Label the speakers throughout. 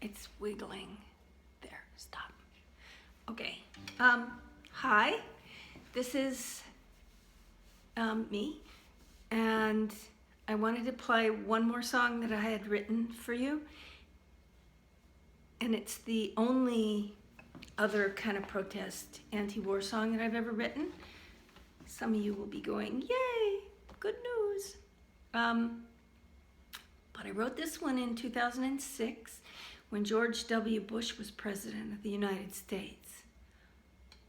Speaker 1: It's wiggling. There, stop. Okay. Hi. This is me, and I wanted to play one more song that I had written for you, and it's the only other kind of protest anti-war song that I've ever written. Some of you will be going, yay, good news. But I wrote this one in 2006 when George W. Bush was president of the United States.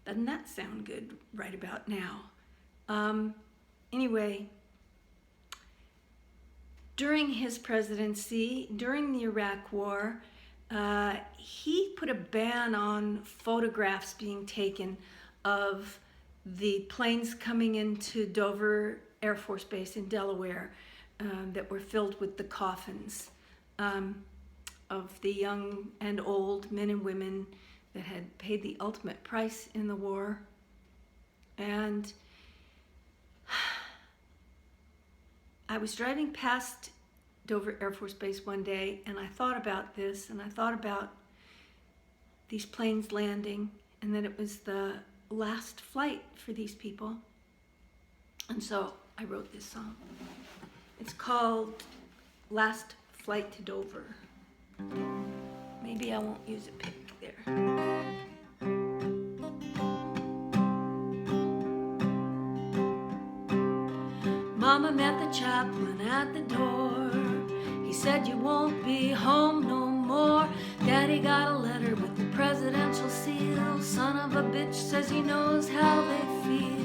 Speaker 1: Doesn't that sound good right about now? Anyway, during his presidency, during the Iraq War, he put a ban on photographs being taken of the planes coming into Dover Air Force Base in Delaware that were filled with the coffins of the young and old men and women that had paid the ultimate price in the war. And I was driving past Dover Air Force Base one day, and I thought about this, and I thought about these planes landing, and that it was the last flight for these people. And so I wrote this song. It's called Last Flight to Dover. Maybe I won't use a pick there. Mama met the chaplain at the door. He said, you won't be home no more. Daddy got a letter with the presidential seal. Son of a bitch says he knows how they feel.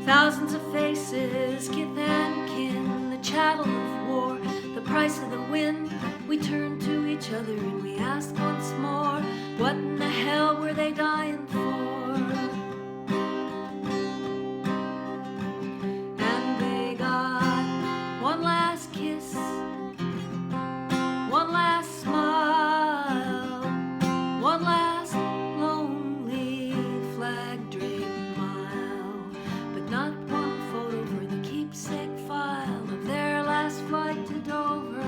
Speaker 1: Thousands of faces, kith and kin, the chattel of war, the price of the wind. We turned to each other and we asked once more, what in the hell were they dying for? And they got one last kiss, one last smile, one last lonely flag-draped mile, but not one photo for the keepsake file of their last flight to Dover.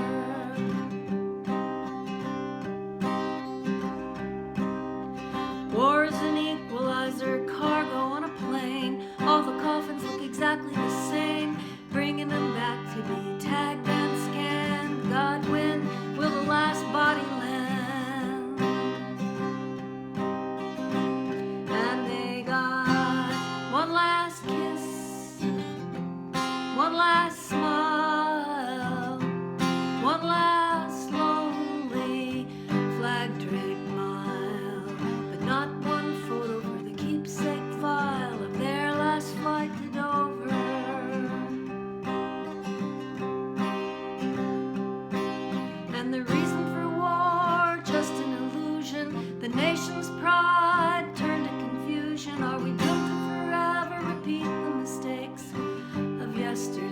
Speaker 1: War is an equalizer, cargo on a plane. All the coffins look exactly the same, bringing them back to be tagged and scanned. God, when will the last body land? And they got one last kiss, one last smile, one last lonely flag-draped mile, but not one photo for the keepsake file of their last flight to Dover. And the reason for war, just an illusion. The nation's pride turned to confusion. Are we doomed to forever repeat the mistakes of yesterday?